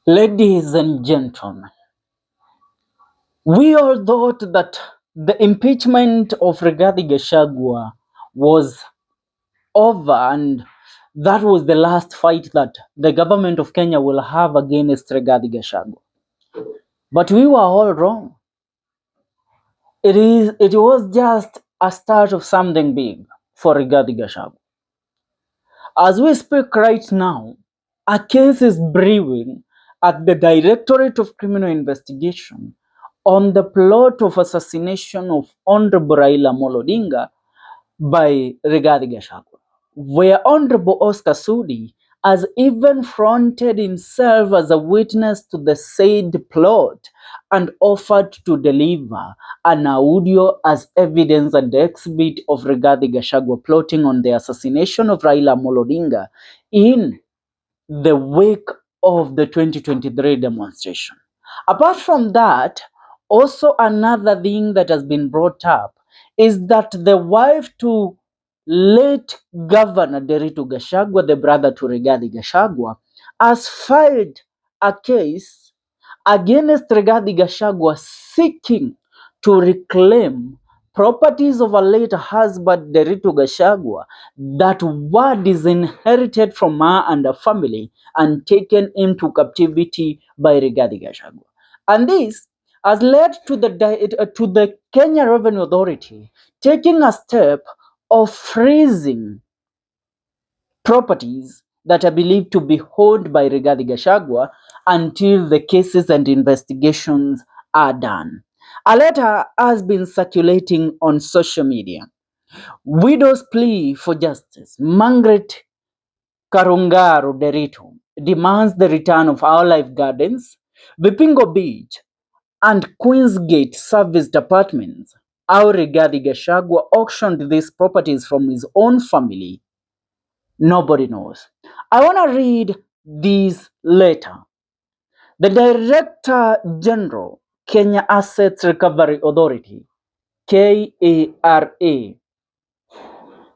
Ladies and gentlemen, we all thought that the impeachment of Rigathi Gachagua was over and that was the last fight that the government of Kenya will have against Rigathi Gachagua. But we were all wrong. It was just a start of something big for Rigathi Gachagua. As we speak right now, a case is brewing at the Directorate of Criminal Investigation on the plot of assassination of Honorable Raila Amolo Odinga by Rigathi Gachagua, where Honorable Oscar Sudi has even fronted himself as a witness to the said plot and offered to deliver an audio as evidence and exhibit of Rigathi Gachagua plotting on the assassination of Raila Amolo Odinga in the wake of the 2023 demonstration. Apart from that, also another thing that has been brought up is that the wife to late Governor Deritu Gachagua, the brother to Rigathi Gachagua, has filed a case against Rigathi Gachagua seeking to reclaim properties of her late husband Deritu Gachagua that were disinherited from her and her family and taken into captivity by Rigathi Gachagua. And this has led to the Kenya Revenue Authority taking a step of freezing properties that are believed to be owned by Rigathi Gachagua until the cases and investigations are done. A letter has been circulating on social media. Widows plea for justice. Margaret Karungaro Derito demands the return of Our Life Gardens, Vipingo Beach, and Queensgate Serviced Apartments. How Rigathi Gachagua auctioned these properties from his own family, nobody knows. I want to read this letter. The Director General, Kenya Assets Recovery Authority, KARA,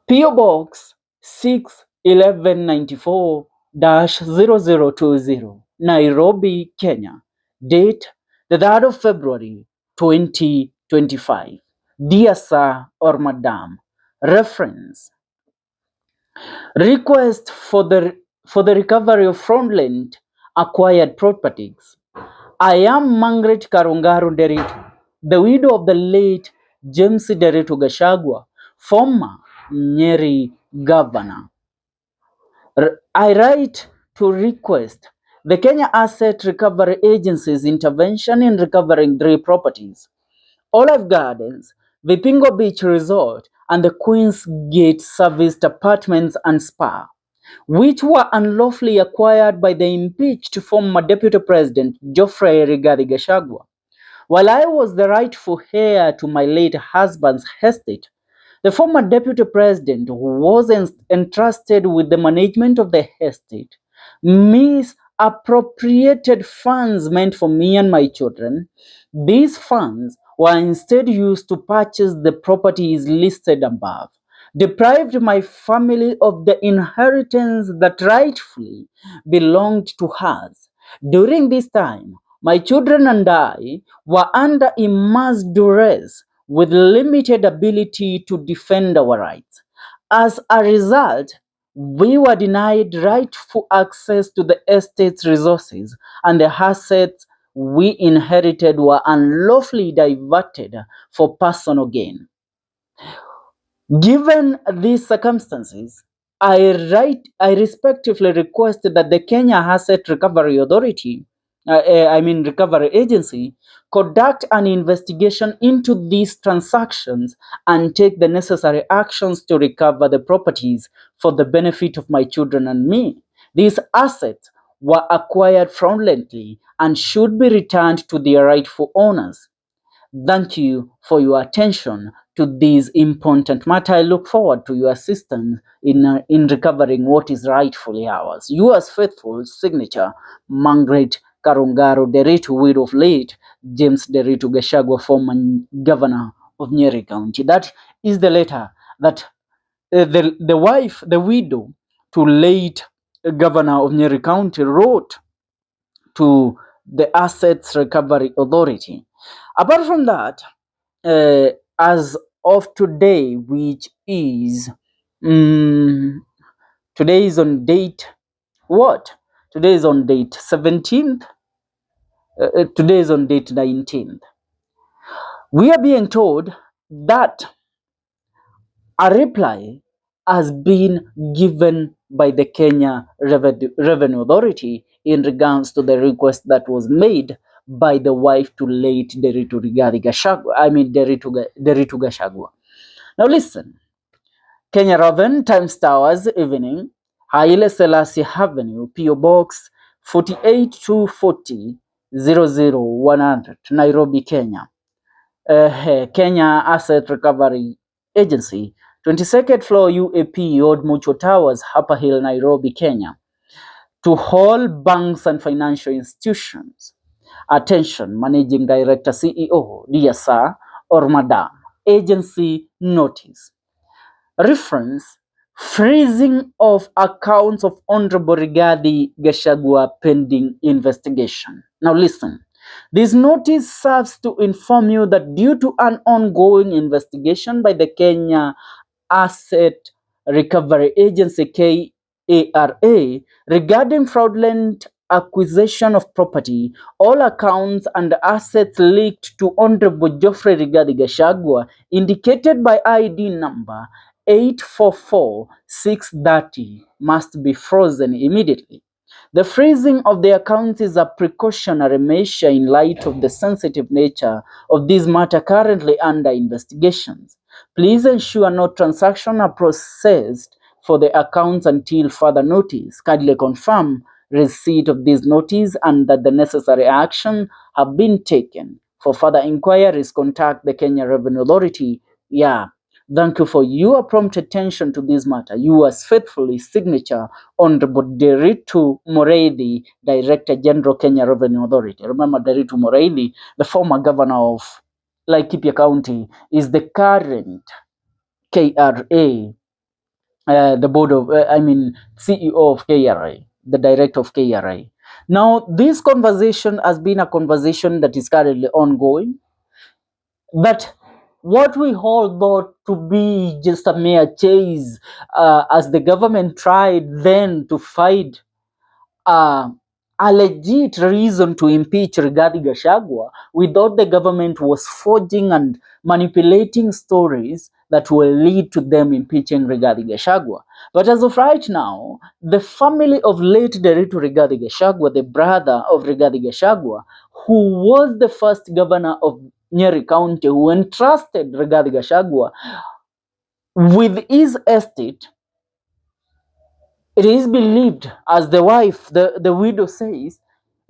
PO Box 61194-0020, Nairobi, Kenya. Date the 3rd of February 2025. Dear Sir or Madam, reference request for the recovery of fraudulent acquired properties. I am Margaret Karungaru Deritu, the widow of the late James Deritu Gachagua, former Nyeri governor. I write to request the Kenya Asset Recovery Agency's intervention in recovering 3 properties: Olive Gardens, Vipingo Beach Resort, and the Queen's Gate Serviced Apartments and Spa, which were unlawfully acquired by the impeached former Deputy President Geoffrey Rigathi Gachagua. While I was the rightful heir to my late husband's estate, the former Deputy President, who was entrusted with the management of the estate, misappropriated funds meant for me and my children. These funds were instead used to purchase the properties listed above, deprived my family of the inheritance that rightfully belonged to us. During this time, my children and I were under immense duress with limited ability to defend our rights. As a result, we were denied rightful access to the estate's resources, and the assets we inherited were unlawfully diverted for personal gain. Given these circumstances, I respectfully request that the Kenya Asset Recovery Authority, Recovery Agency, conduct an investigation into these transactions and take the necessary actions to recover the properties for the benefit of my children and me. These assets were acquired fraudulently and should be returned to their rightful owners. Thank you for your attention to this important matter. I look forward to your assistance in recovering what is rightfully ours. Yours faithful signature, Margaret Karungaro Deritu, widow of late James Deritu Gachagua, former governor of Nyeri County. That is the letter that the wife, the widow to late governor of Nyeri County wrote to the Assets Recovery Authority. Apart from that, as of today, which is today is on date what? Today is on date 17th. Today is on date 19th. We are being told that a reply has been given by the Kenya Revenue Authority in regards to the request that was made by the wife to late Deritu Rigathi Gachagua. Deritu Gachagua. Now listen, Kenya Raven, Times Towers, evening, Haile Selassie Avenue, PO Box 48240 00100, Nairobi, Kenya. Kenya Asset Recovery Agency, 22nd floor UAP, Old Mucho Towers, Upper Hill, Nairobi, Kenya. To all banks and financial institutions. Attention, Managing Director, CEO, dear sir or madam. Agency notice. Reference, freezing of accounts of Honorable Rigathi Gachagua pending investigation. Now listen, this notice serves to inform you that due to an ongoing investigation by the Kenya Asset Recovery Agency KARA regarding fraudulent acquisition of property, all accounts and assets leaked to Honorable Geoffrey Rigathi Gachagua indicated by ID number 844630 must be frozen immediately. The freezing of the accounts is a precautionary measure in light of the sensitive nature of this matter currently under investigations. Please ensure no transactions are processed for the accounts until further notice. Kindly confirm receipt of this notice and that the necessary action have been taken. For further inquiries, contact the Kenya Revenue Authority. Yeah. Thank you for your prompt attention to this matter. Yours faithfully, signature Honorable Deritu Mureithi, Director General, Kenya Revenue Authority. Remember, Deritu Mureithi, the former governor of Laikipia County, is the current KRA, the board of, CEO of KRA, the director of KRA. Now, this conversation has been a conversation that is currently ongoing, but what we all thought to be just a mere chase, as the government tried then to fight uh, a legit reason to impeach Rigathi Gachagua, we thought the government was forging and manipulating stories that will lead to them impeaching Rigathi Gachagua. But as of right now, the family of late Deritu Rigathi Gachagua, the brother of Rigathi Gachagua, who was the first governor of Nyeri County, who entrusted Rigathi Gachagua with his estate, it is believed, as the wife, the widow says,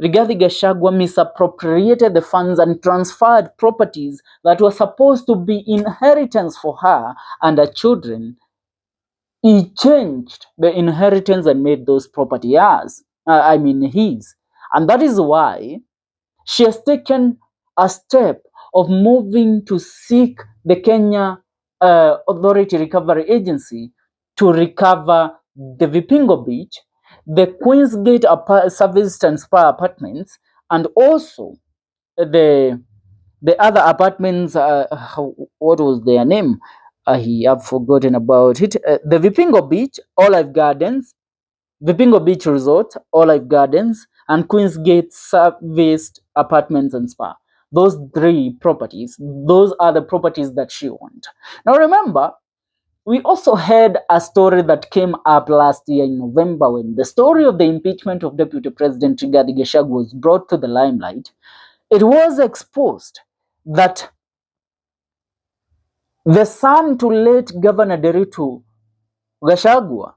Rigathi Gachagua misappropriated the funds and transferred properties that were supposed to be inheritance for her and her children. He changed the inheritance and made those property his. And that is why she has taken a step of moving to seek the Kenya Authority Recovery Agency to recover the Vipingo Beach, the Queensgate Service and Spa apartments, and also the other apartments. What was their name? I have forgotten about it. The Vipingo Beach, Olive Gardens, Vipingo Beach Resort, Olive Gardens, and Queensgate Serviced Apartments and Spa. Those three properties, those are the properties that she wants. Now remember, we also had a story that came up last year in November when the story of the impeachment of Deputy President Rigathi Gachagua was brought to the limelight. It was exposed that the son to late Governor Deritu Gachagua,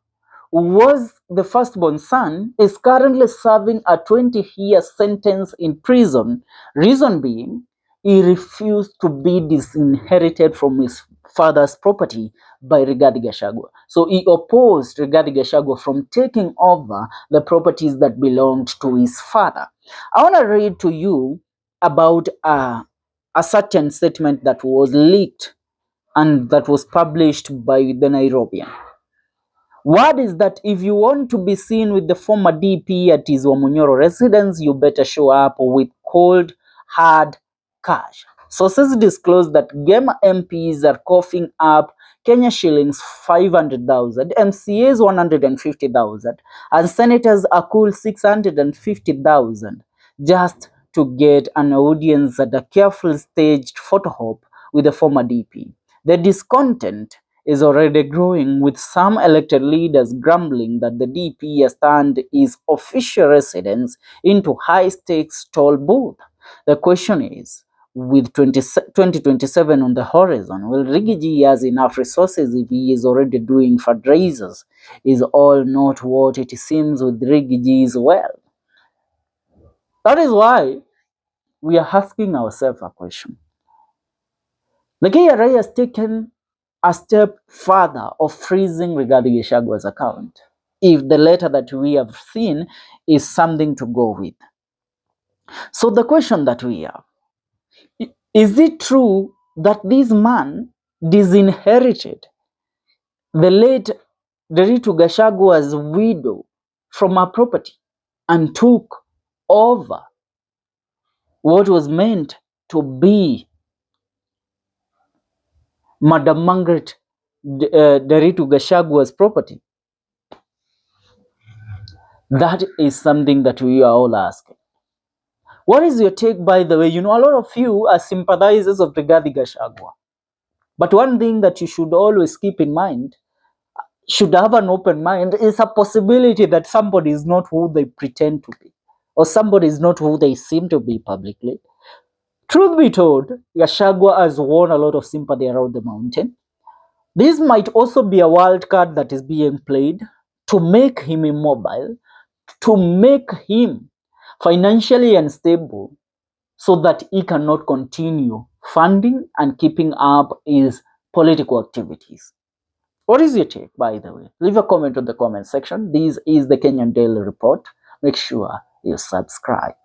who was the firstborn son, is currently serving a 20-year sentence in prison. Reason being, he refused to be disinherited from his father's property by Rigathi Gachagua. So he opposed Rigathi Gachagua from taking over the properties that belonged to his father. I want to read to you about a certain statement that was leaked and that was published by the Nairobian. Word is that if you want to be seen with the former DP at his Wamunyoro residence, you better show up with cold, hard cash. Sources disclose that Gema MPs are coughing up Kenya shillings 500,000, MCAs 150,000, and senators a cool 650,000 just to get an audience at a carefully staged photo op with the former DP. The discontent is already growing, with some elected leaders grumbling that the DP has turned his official residence into high-stakes toll booth. The question is, with 2027 on the horizon, will Rigiji has enough resources if he is already doing fundraisers? Is all not what it seems with Rigiji's well? That is why we are asking ourselves a question. The KRA has taken a step further of freezing Rigathi Gachagua's account, if the letter that we have seen is something to go with. So the question that we have, is it true that this man disinherited the late Deritu Gachagua's widow from her property and took over what was meant to be Madam Margaret Deritu Gachagua's property? That is something that we are all asking. What is your take, by the way? You know, a lot of you are sympathizers of Rigathi Gachagua. But one thing that you should always keep in mind, should have an open mind, is a possibility that somebody is not who they pretend to be, or somebody is not who they seem to be publicly. Truth be told, Gachagua has won a lot of sympathy around the mountain. This might also be a wild card that is being played to make him immobile, to make him financially unstable, so that he cannot continue funding and keeping up his political activities. What is your take, by the way? Leave a comment on the comment section. This is the Kenyan Daily Report. Make sure you subscribe.